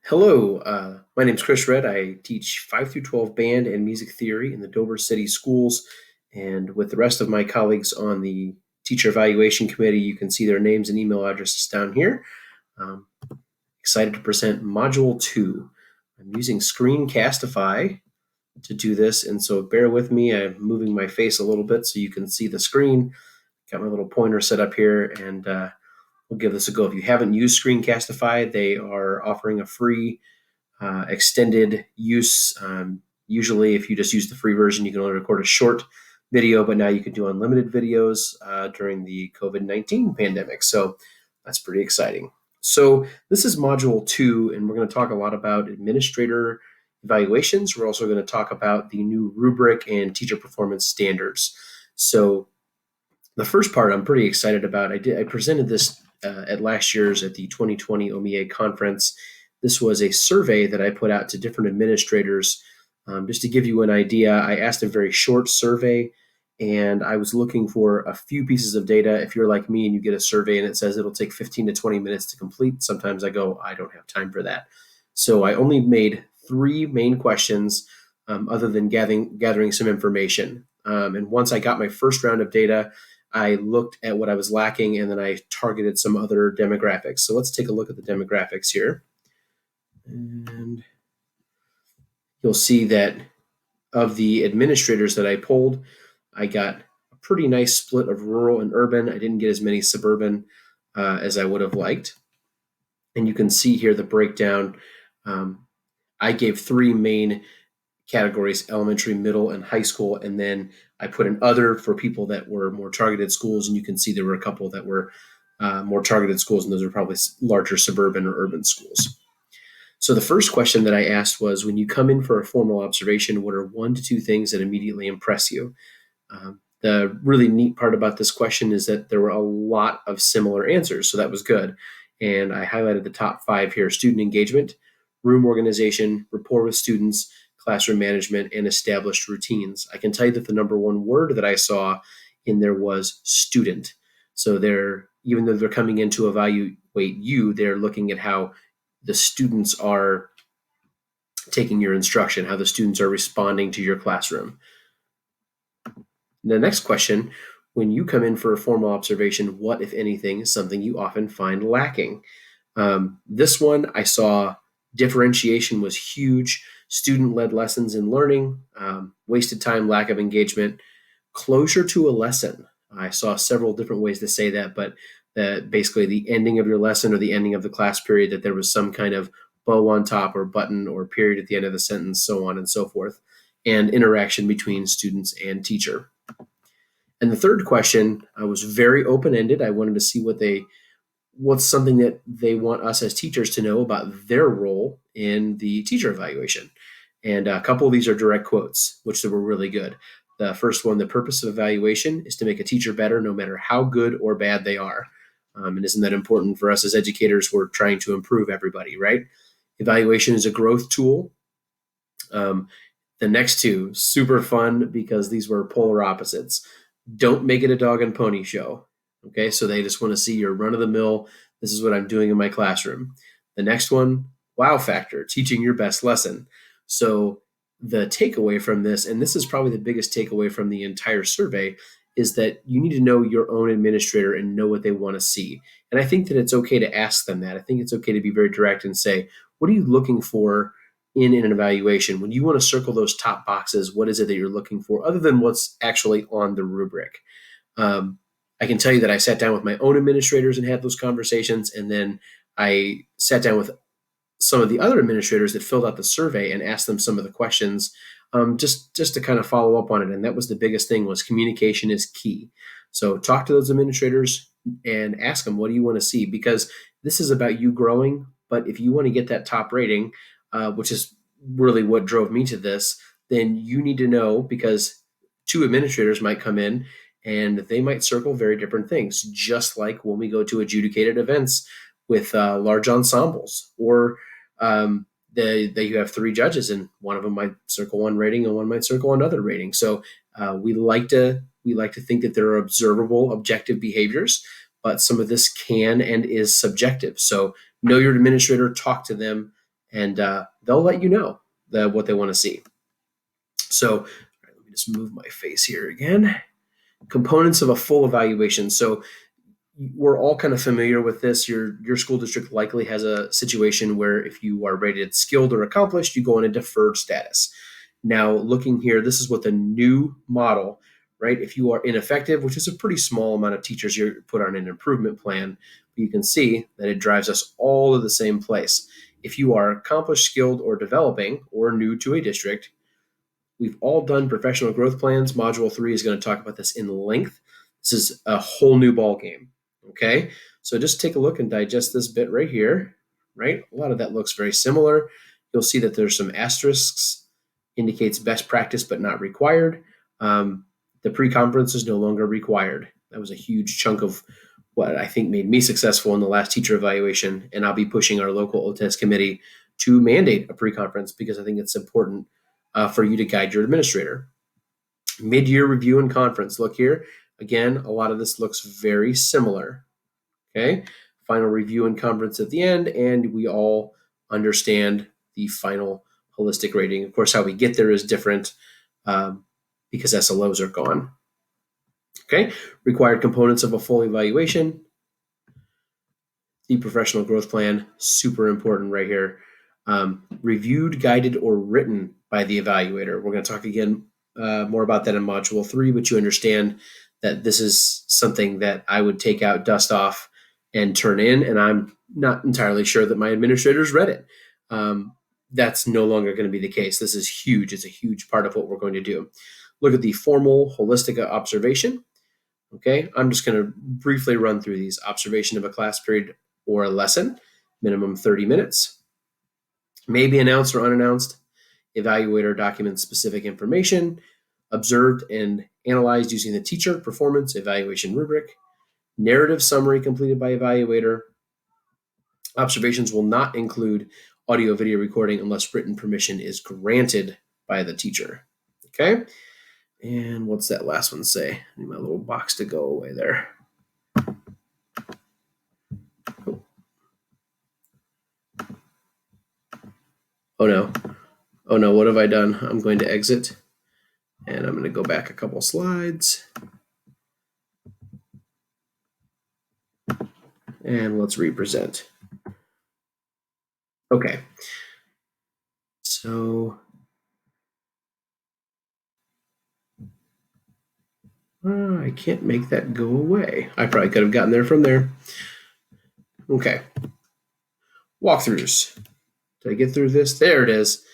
Hello, my name is Chris Red. I teach 5 through 12 band and music theory in the Dover City Schools. And with the rest of my colleagues on the teacher evaluation committee, you can see their names and email addresses down here. Um, Excited to present Module 2. I'm using Screencastify to do this, and so bear with me. I'm moving my face a little bit so you can see the screen. Got my little pointer set up here, and we'll give this a go. If you haven't used Screencastify, they are offering a free extended use. Usually, if you just use the free version, you can only record a short video, but now you can do unlimited videos during the COVID-19 pandemic. So that's pretty exciting. So this is Module 2, and we're going to talk a lot about administrator evaluations. We're also going to talk about the new rubric and teacher performance standards. So the first part I'm pretty excited about. I presented this at last year's at the 2020 OMEA conference. This was a survey that I put out to different administrators. Just to give you an idea, I asked a very short survey, and I was looking for a few pieces of data. If you're like me and you get a survey and it says it'll take 15 to 20 minutes to complete, sometimes I go, I don't have time for that. So I only made 3 main questions other than gathering some information. And once I got my first round of data, I looked at what I was lacking, and then I targeted some other demographics. So let's take a look at the demographics here. And you'll see that of the administrators that I polled, I got a pretty nice split of rural and urban. I didn't get as many suburban as I would have liked. And you can see here the breakdown. I gave 3 main categories: elementary, middle, and high school. And then I put an other for people that were more targeted schools. And you can see there were a couple that were more targeted schools, and those are probably larger suburban or urban schools. So the first question that I asked was, when you come in for a formal observation, what are 1 to 2 things that immediately impress you? The really neat part about this question is that there were a lot of similar answers, so that was good. And I highlighted the top 5 here: student engagement, room organization, rapport with students, classroom management, and established routines. I can tell you that the number 1 word that I saw in there was student. So even though they're coming in to evaluate you, they're looking at how the students are taking your instruction, how the students are responding to your classroom. The next question: when you come in for a formal observation, what, if anything, is something you often find lacking? This one, I saw differentiation was huge. Student-led lessons in learning, wasted time, lack of engagement, closure to a lesson. I saw several different ways to say that, but basically the ending of your lesson or the ending of the class period, that there was some kind of bow on top or button or period at the end of the sentence, so on and so forth, and interaction between students and teacher. And the third question was very open-ended. I wanted to see what's something that they want us as teachers to know about their role in the teacher evaluation. And a couple of these are direct quotes, which were really good. The first one: the purpose of evaluation is to make a teacher better, no matter how good or bad they are. And isn't that important for us as educators? We're trying to improve everybody, right? Evaluation is a growth tool. The next 2, super fun because these were polar opposites. Don't make it a dog and pony show. Okay, so they just want to see your run-of-the-mill, this is what I'm doing in my classroom. The next one: wow factor, teaching your best lesson. So the takeaway from this, and this is probably the biggest takeaway from the entire survey, is that you need to know your own administrator and know what they want to see. And I think that it's okay to ask them that. I think it's okay to be very direct and say, what are you looking for in an evaluation? When you want to circle those top boxes, what is it that you're looking for other than what's actually on the rubric? I can tell you that I sat down with my own administrators and had those conversations, and then I sat down with some of the other administrators that filled out the survey and asked them some of the questions, just to kind of follow up on it. And that was the biggest thing: was communication is key. So talk to those administrators and ask them, what do you want to see? Because this is about you growing. But if you want to get that top rating, which is really what drove me to this, then you need to know, because 2 administrators might come in and they might circle very different things, just like when we go to adjudicated events with large ensembles, or you have 3 judges, and one of them might circle one rating and one might circle another rating. So we like to think that there are observable, objective behaviors, but some of this can and is subjective. So know your administrator, talk to them, and they'll let you know what they want to see. So all right, let me just move my face here again. Components of a full evaluation. So we're all kind of familiar with this. Your school district likely has a situation where if you are rated skilled or accomplished, you go in a deferred status. Now, looking here, this is what the new model, right? If you are ineffective, which is a pretty small amount of teachers you're put on an improvement plan, you can see that it drives us all to the same place. If you are accomplished, skilled, or developing, or new to a district, we've all done professional growth plans. Module 3 is going to talk about this in length. This is a whole new ball game. Okay, so just take a look and digest this bit right here. Right, a lot of that looks very similar. You'll see that there's some asterisks, indicates best practice but not required. The pre-conference is no longer required. That was a huge chunk of what I think made me successful in the last teacher evaluation, and I'll be pushing our local OTES committee to mandate a pre-conference because I think it's important for you to guide your administrator. Mid-year review and conference. Look here. Again, a lot of this looks very similar. Okay. Final review and conference at the end, and we all understand the final holistic rating. Of course, how we get there is different because SLOs are gone. Okay. Required components of a full evaluation. The professional growth plan, super important right here. Reviewed, guided, or written by the evaluator. We're going to talk again more about that in Module 3, but you understand that this is something that I would take out, dust off, and turn in, and I'm not entirely sure that my administrators read it. That's no longer going to be the case. This is huge. It's a huge part of what we're going to do. Look at the formal holistic observation. Okay, I'm just going to briefly run through these. Observation of a class period or a lesson, minimum 30 minutes. May be announced or unannounced. Evaluator documents specific information, observed and analyzed using the teacher performance evaluation rubric. Narrative summary completed by evaluator. Observations will not include audio video recording unless written permission is granted by the teacher. Okay, and what's that last one say? I need my little box to go away there. Oh no, what have I done? I'm going to exit, and I'm going to go back a couple slides. And let's represent. Okay. So I can't make that go away. I probably could have gotten there from there. Okay. Walkthroughs. Did I get through this? There it is.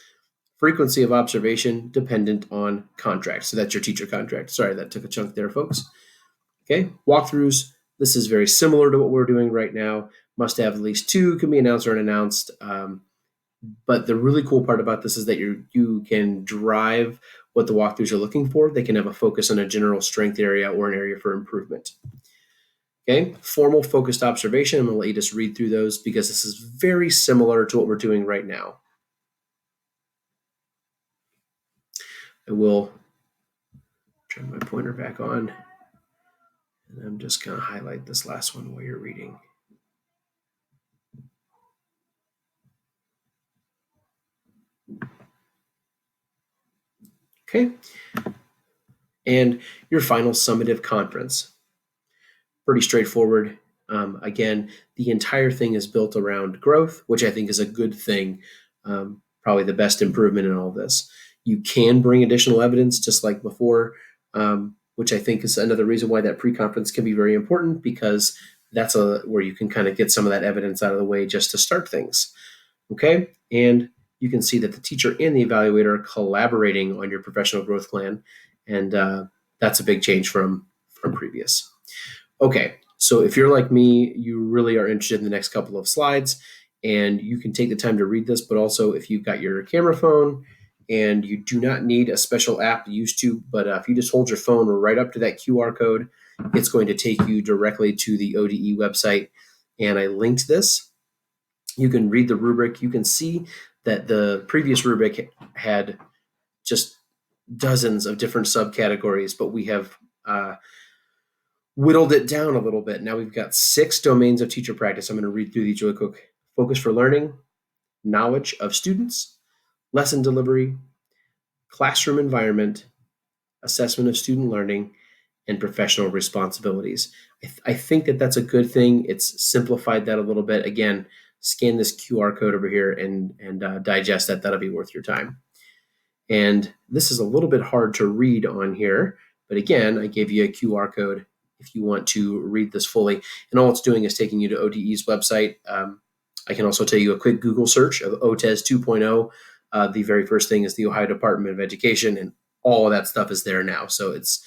Frequency of observation dependent on contract. So that's your teacher contract. Sorry, that took a chunk there, folks. Okay. Walkthroughs. This is very similar to what we're doing right now. Must have at least 2, can be announced or unannounced. But the really cool part about this is that you can drive what the walkthroughs are looking for. They can have a focus on a general strength area or an area for improvement. Okay, formal focused observation. I'm going to let you just read through those because this is very similar to what we're doing right now. I will turn my pointer back on, and I'm just going to highlight this last one while you're reading. Okay, and your final summative conference. Pretty straightforward. Again, the entire thing is built around growth, which I think is a good thing. Probably the best improvement in all this. You can bring additional evidence just like before, which I think is another reason why that pre-conference can be very important because that's where you can kind of get some of that evidence out of the way just to start things. Okay, and you can see that the teacher and the evaluator are collaborating on your professional growth plan, and that's a big change from previous. Okay, so if you're like me, you really are interested in the next couple of slides, and you can take the time to read this, but also if you've got your camera phone, and you do not need a special app used to, but if you just hold your phone right up to that QR code, it's going to take you directly to the ODE website, and I linked this. You can read the rubric. You can see that the previous rubric had just dozens of different subcategories, but we have whittled it down a little bit. Now we've got 6 domains of teacher practice. I'm going to read through these really quick. Focus for learning, knowledge of students, lesson delivery, classroom environment, assessment of student learning, and professional responsibilities. I think that that's a good thing. It's simplified that a little bit. Again, scan this QR code over here and digest that. That'll be worth your time. And this is a little bit hard to read on here, but again, I gave you a QR code if you want to read this fully. And all it's doing is taking you to OTE's website. I can also tell you a quick Google search of OTES 2.0. The very first thing is the Ohio Department of Education, and all of that stuff is there now. So it's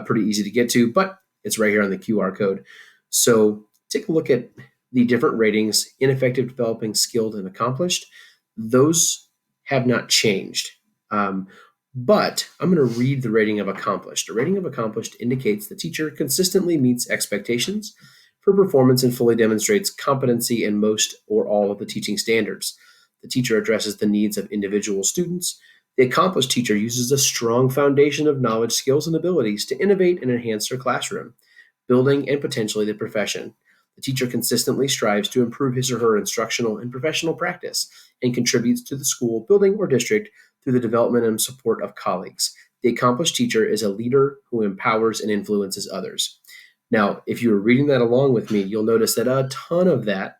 pretty easy to get to, but it's right here on the QR code. So take a look at the different ratings: ineffective, developing, skilled, and accomplished. Those have not changed. But I'm going to read the rating of accomplished. A rating of accomplished indicates the teacher consistently meets expectations for performance and fully demonstrates competency in most or all of the teaching standards. The teacher addresses the needs of individual students. The accomplished teacher uses a strong foundation of knowledge, skills, and abilities to innovate and enhance their classroom, building and potentially the profession. The teacher consistently strives to improve his or her instructional and professional practice and contributes to the school, building, or district through the development and support of colleagues. The accomplished teacher is a leader who empowers and influences others. Now, if you were reading that along with me, you'll notice that a ton of that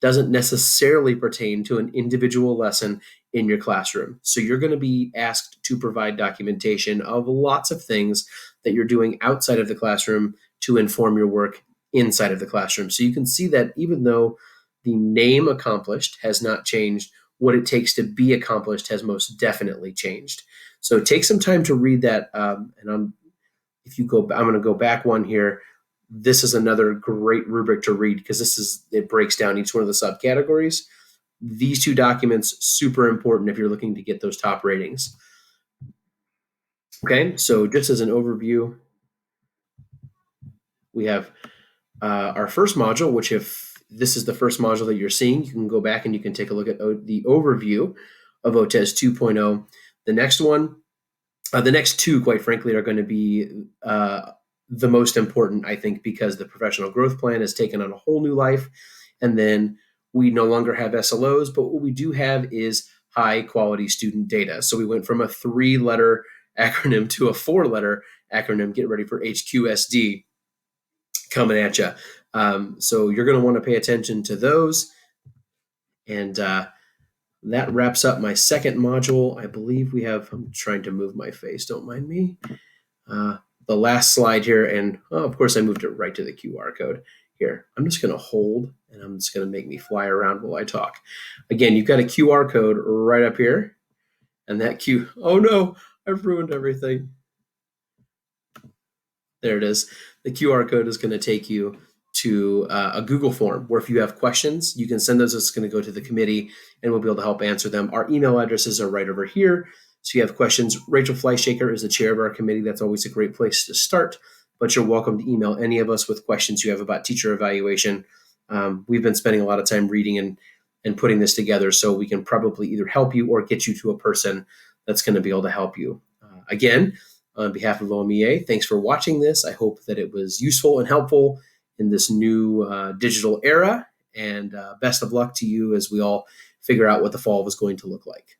doesn't necessarily pertain to an individual lesson in your classroom. So you're going to be asked to provide documentation of lots of things that you're doing outside of the classroom to inform your work inside of the classroom. So you can see that even though the name accomplished has not changed, what it takes to be accomplished has most definitely changed. So take some time to read that. I'm going to go back one here. This is another great rubric to read because it breaks down each one of the subcategories. These two documents, super important if you're looking to get those top ratings. Okay, so just as an overview, we have our first module, which if this is the first module that you're seeing, you can go back and you can take a look at the overview of OTES 2.0. The next one, the next two, quite frankly, are going to be the most important, I think, because the professional growth plan has taken on a whole new life. And then we no longer have SLOs, but what we do have is high quality student data. So we went from a 3-letter acronym to a 4-letter acronym. Get ready for HQSD coming at you. So you're going to want to pay attention to those. And that wraps up my second module. I believe we have, I'm trying to move my face, don't mind me. The last slide here, and of course I moved it right to the QR code here. I'm just going to hold, and I'm just going to make me fly around while I talk. Again, you've got a QR code right up here, and that oh no, I've ruined everything. There it is. The QR code is going to take you to a Google form where if you have questions, you can send those. It's going to go to the committee, and we'll be able to help answer them. Our email addresses are right over here. So you have questions. Rachel Fleischaker is the chair of our committee. That's always a great place to start, but you're welcome to email any of us with questions you have about teacher evaluation. We've been spending a lot of time reading and putting this together, so we can probably either help you or get you to a person that's going to be able to help you. Again, on behalf of OMEA, thanks for watching this. I hope that it was useful and helpful in this new digital era, and best of luck to you as we all figure out what the fall was going to look like.